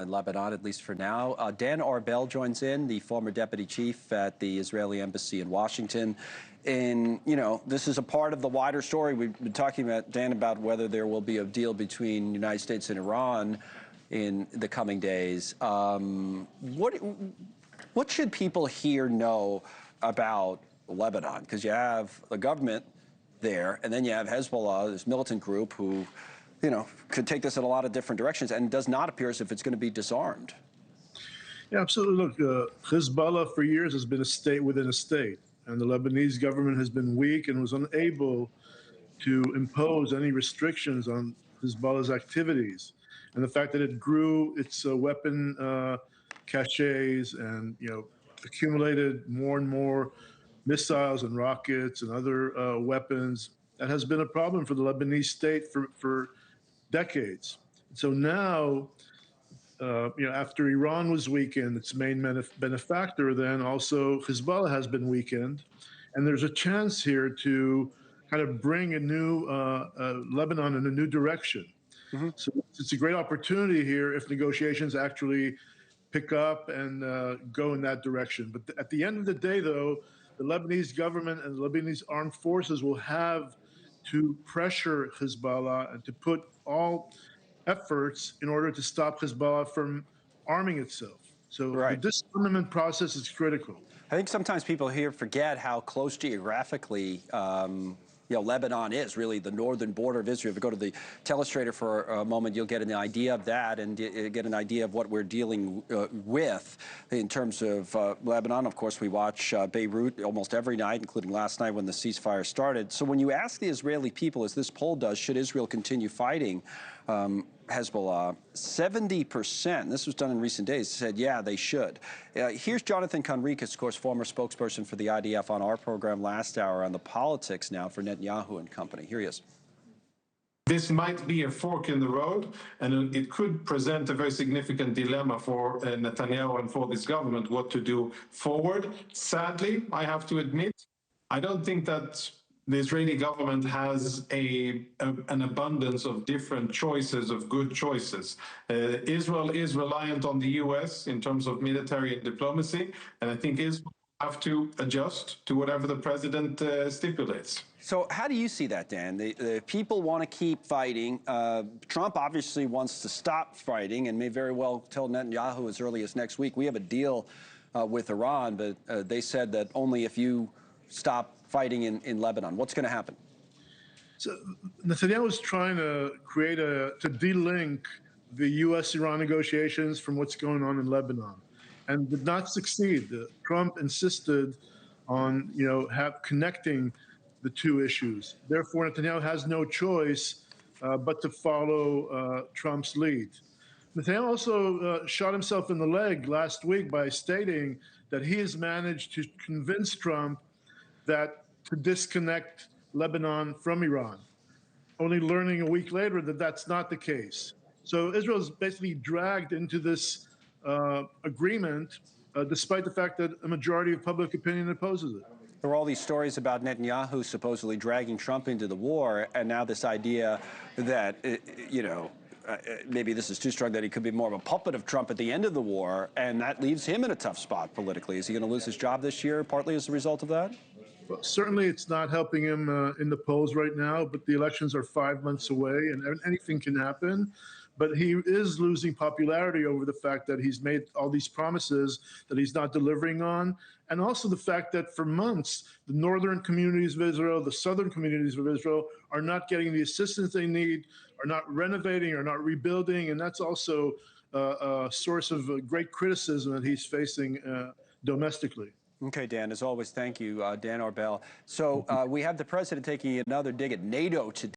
in Lebanon, at least for now. Dan Arbell joins in, the former deputy chief at the Israeli embassy in Washington. And, this is a part of the wider story. We've been talking about, Dan, about whether there will be a deal between the United States and Iran in the coming days. What should people here know about Lebanon? Because you have the government there, and then you have Hezbollah, this militant group who could take this in a lot of different directions, and does not appear as if it's going to be disarmed. Yeah, absolutely. Look, Hezbollah for years has been a state within a state, and the Lebanese government has been weak and was unable to impose any restrictions on Hezbollah's activities. And the fact that it grew its weapon caches and accumulated more and more missiles and rockets and other weapons, that has been a problem for the Lebanese state for decades. So now, after Iran was weakened, its main benefactor, then also Hezbollah has been weakened. And there's a chance here to kind of bring a new Lebanon in a new direction. Mm-hmm. So it's a great opportunity here if negotiations actually pick up and go in that direction. But at the end of the day, though, the Lebanese government and the Lebanese armed forces will have to pressure Hezbollah and to put all efforts in order to stop Hezbollah from arming itself. So right. The disarmament process is critical. I think sometimes people here forget how close geographically Lebanon is, really the northern border of Israel. If you go to the telestrator for a moment, you'll get an idea of that and get an idea of what we're dealing with in terms of Lebanon. Of course, we watch Beirut almost every night, including last night when the ceasefire started. So when you ask the Israeli people, as this poll does, should Israel continue fighting Hezbollah, 70%, this was done in recent days, said, yeah, they should. Here's Jonathan Conricus, of course, former spokesperson for the IDF on our program last hour on the politics now for Netanyahu and company. Here he is. This might be a fork in the road, and it could present a very significant dilemma for Netanyahu and for this government, what to do forward. Sadly, I have to admit, I don't think that the Israeli government has an abundance of different choices, of good choices. Israel is reliant on the U.S. in terms of military and diplomacy, and I think Israel will have to adjust to whatever the president stipulates. So how do you see that, Dan? The people want to keep fighting. Trump obviously wants to stop fighting and may very well tell Netanyahu as early as next week, we have a deal with Iran, but they said that only if you stop fighting in Lebanon. What's going to happen? So Netanyahu is trying to to de-link the U.S.-Iran negotiations from what's going on in Lebanon, and did not succeed. Trump insisted on, connecting the two issues. Therefore, Netanyahu has no choice but to follow Trump's lead. Netanyahu also shot himself in the leg last week by stating that he has managed to convince Trump that to disconnect Lebanon from Iran, only learning a week later that that's not the case. So Israel is basically dragged into this agreement, despite the fact that a majority of public opinion opposes it. There were all these stories about Netanyahu supposedly dragging Trump into the war, and now this idea that, maybe this is too strong, that he could be more of a puppet of Trump at the end of the war, and that leaves him in a tough spot politically. Is he going to lose his job this year, partly as a result of that? Well, certainly it's not helping him in the polls right now, but the elections are 5 months away and anything can happen. But he is losing popularity over the fact that he's made all these promises that he's not delivering on. And also the fact that for months, the northern communities of Israel, the southern communities of Israel are not getting the assistance they need, are not renovating, are not rebuilding. And that's also a source of great criticism that he's facing domestically. Okay, Dan, as always, thank you, Dan Arbell. So we have the president taking another dig at NATO today.